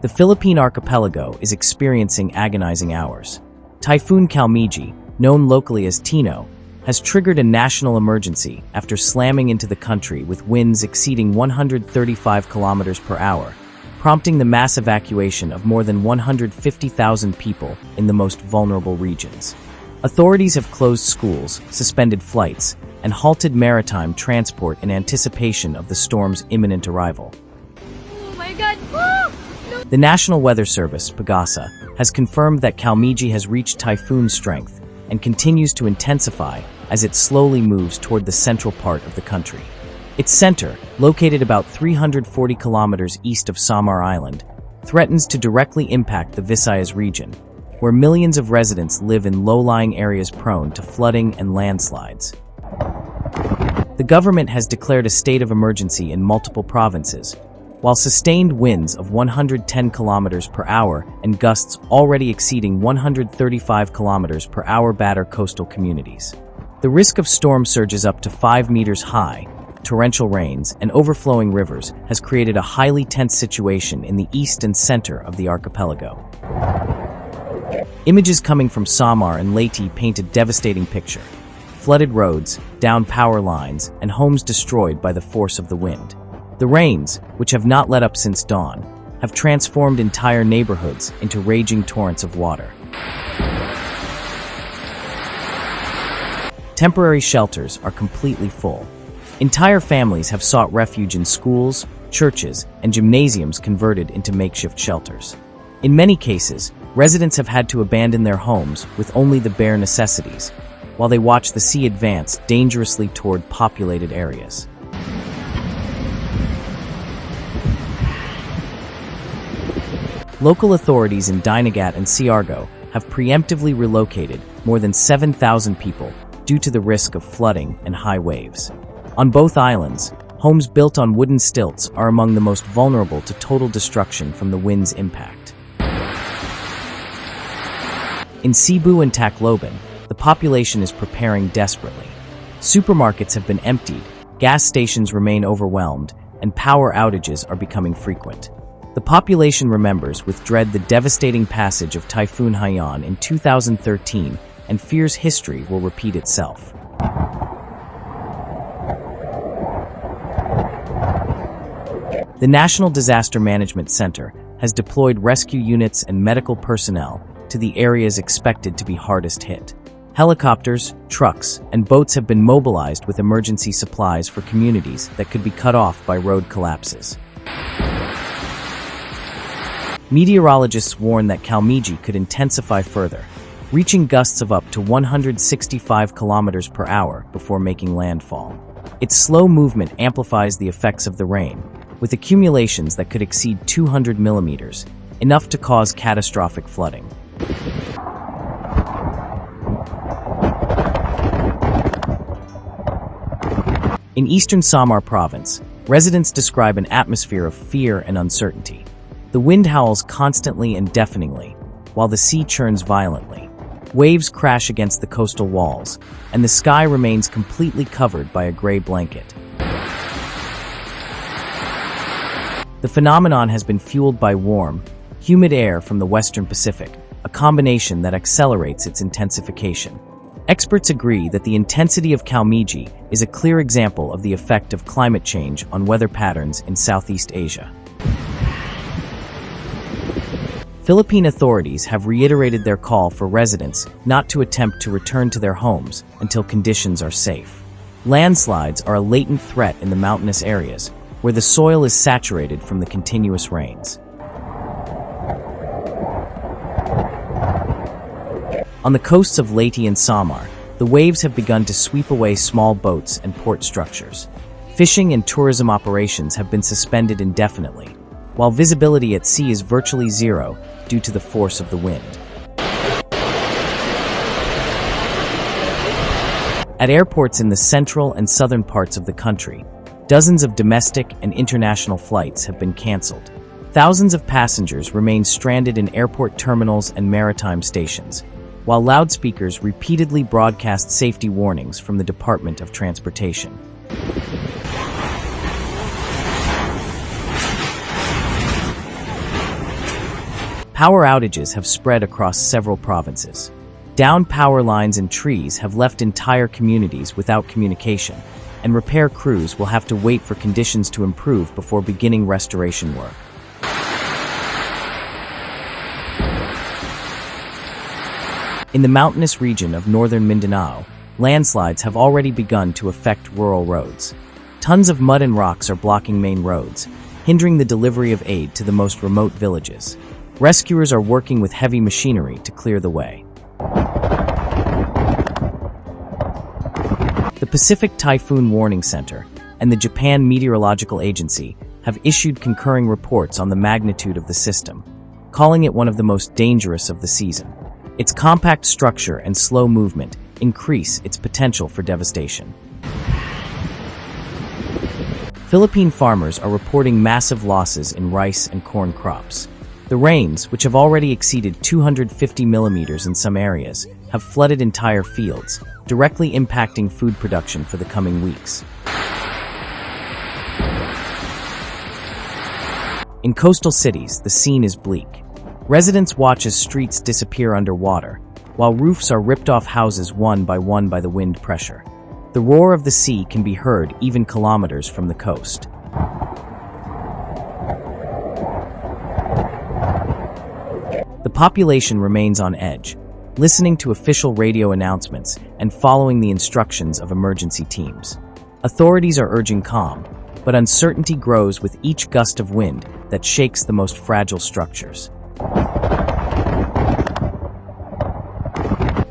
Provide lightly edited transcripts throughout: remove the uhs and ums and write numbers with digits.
The Philippine archipelago is experiencing agonizing hours. Typhoon Kalmaegi, known locally as Tino, has triggered a national emergency after slamming into the country with winds exceeding 135 kilometers per hour, prompting the mass evacuation of more than 150,000 people in the most vulnerable regions. Authorities have closed schools, suspended flights, and halted maritime transport in anticipation of the storm's imminent arrival. Oh my God! Oh! No. The National Weather Service, PAGASA, has confirmed that Kalmaegi has reached typhoon strength and continues to intensify as it slowly moves toward the central part of the country. Its center, located about 340 kilometers east of Samar Island, threatens to directly impact the Visayas region, where millions of residents live in low-lying areas prone to flooding and landslides. The government has declared a state of emergency in multiple provinces, while sustained winds of 110 kilometers per hour and gusts already exceeding 135 kilometers per hour batter coastal communities. The risk of storm surges up to 5 meters high, torrential rains, and overflowing rivers has created a highly tense situation in the east and center of the archipelago. Images coming from Samar and Leyte paint a devastating picture. Flooded roads, downed power lines, and homes destroyed by the force of the wind. The rains, which have not let up since dawn, have transformed entire neighborhoods into raging torrents of water. Temporary shelters are completely full. Entire families have sought refuge in schools, churches, and gymnasiums converted into makeshift shelters. In many cases, residents have had to abandon their homes with only the bare necessities, while they watch the sea advance dangerously toward populated areas. Local authorities in Dinagat and Siargao have preemptively relocated more than 7,000 people due to the risk of flooding and high waves. On both islands, homes built on wooden stilts are among the most vulnerable to total destruction from the wind's impact. In Cebu and Tacloban, the population is preparing desperately. Supermarkets have been emptied, gas stations remain overwhelmed, and power outages are becoming frequent. The population remembers with dread the devastating passage of Typhoon Haiyan in 2013 and fears history will repeat itself. The National Disaster Management Center has deployed rescue units and medical personnel to the areas expected to be hardest hit. Helicopters, trucks, and boats have been mobilized with emergency supplies for communities that could be cut off by road collapses. Meteorologists warn that Kalmaegi could intensify further, reaching gusts of up to 165 kilometers per hour before making landfall. Its slow movement amplifies the effects of the rain, with accumulations that could exceed 200 millimeters, enough to cause catastrophic flooding. In eastern Samar province, residents describe an atmosphere of fear and uncertainty. The wind howls constantly and deafeningly, while the sea churns violently. Waves crash against the coastal walls, and the sky remains completely covered by a gray blanket. The phenomenon has been fueled by warm, humid air from the western Pacific, a combination that accelerates its intensification. Experts agree that the intensity of Kalmaegi is a clear example of the effect of climate change on weather patterns in Southeast Asia. Philippine authorities have reiterated their call for residents not to attempt to return to their homes until conditions are safe. Landslides are a latent threat in the mountainous areas, where the soil is saturated from the continuous rains. On the coasts of Leyte and Samar, the waves have begun to sweep away small boats and port structures. Fishing and tourism operations have been suspended indefinitely, while visibility at sea is virtually zero due to the force of the wind. At airports in the central and southern parts of the country, dozens of domestic and international flights have been canceled. Thousands of passengers remain stranded in airport terminals and maritime stations, while loudspeakers repeatedly broadcast safety warnings from the Department of Transportation. Power outages have spread across several provinces. Downed power lines and trees have left entire communities without communication, and repair crews will have to wait for conditions to improve before beginning restoration work. In the mountainous region of northern Mindanao, landslides have already begun to affect rural roads. Tons of mud and rocks are blocking main roads, hindering the delivery of aid to the most remote villages. Rescuers are working with heavy machinery to clear the way. The Pacific Typhoon Warning Center and the Japan Meteorological Agency have issued concurring reports on the magnitude of the system, calling it one of the most dangerous of the season. Its compact structure and slow movement increase its potential for devastation. Philippine farmers are reporting massive losses in rice and corn crops. The rains, which have already exceeded 250 millimeters in some areas, have flooded entire fields, directly impacting food production for the coming weeks. In coastal cities, the scene is bleak. Residents watch as streets disappear underwater, while roofs are ripped off houses one by the wind pressure. The roar of the sea can be heard even kilometers from the coast. The population remains on edge, listening to official radio announcements and following the instructions of emergency teams. Authorities are urging calm, but uncertainty grows with each gust of wind that shakes the most fragile structures.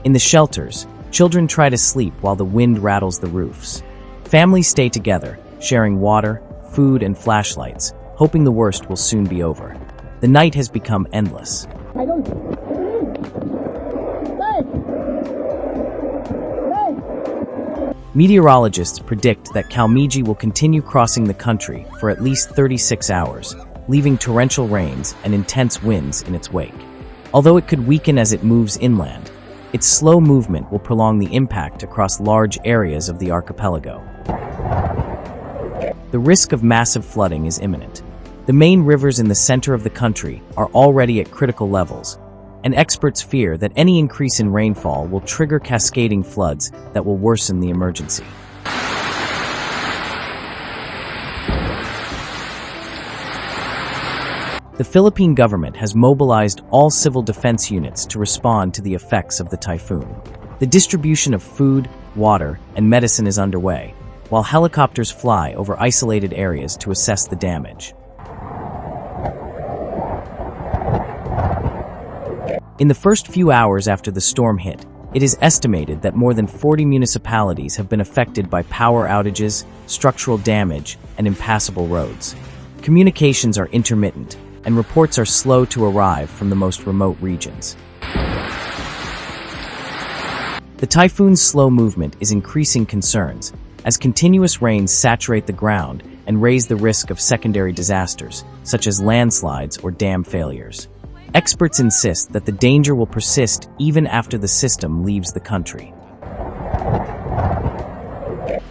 In the shelters, children try to sleep while the wind rattles the roofs. Families stay together, sharing water, food, and flashlights, hoping the worst will soon be over. The night has become endless. Meteorologists predict that Kalmaegi will continue crossing the country for at least 36 hours, leaving torrential rains and intense winds in its wake. Although it could weaken as it moves inland, its slow movement will prolong the impact across large areas of the archipelago. The risk of massive flooding is imminent. The main rivers in the center of the country are already at critical levels, and experts fear that any increase in rainfall will trigger cascading floods that will worsen the emergency. The Philippine government has mobilized all civil defense units to respond to the effects of the typhoon. The distribution of food, water, and medicine is underway, while helicopters fly over isolated areas to assess the damage. In the first few hours after the storm hit, it is estimated that more than 40 municipalities have been affected by power outages, structural damage, and impassable roads. Communications are intermittent, and reports are slow to arrive from the most remote regions. The typhoon's slow movement is increasing concerns, as continuous rains saturate the ground and raise the risk of secondary disasters, such as landslides or dam failures. Experts insist that the danger will persist even after the system leaves the country.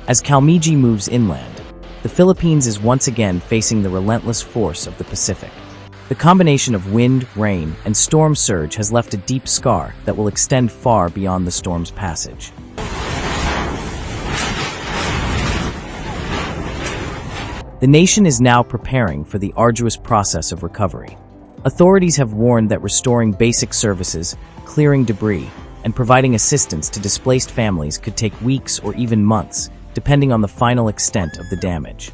As Kalmaegi moves inland, the Philippines is once again facing the relentless force of the Pacific. The combination of wind, rain, and storm surge has left a deep scar that will extend far beyond the storm's passage. The nation is now preparing for the arduous process of recovery. Authorities have warned that restoring basic services, clearing debris, and providing assistance to displaced families could take weeks or even months, depending on the final extent of the damage.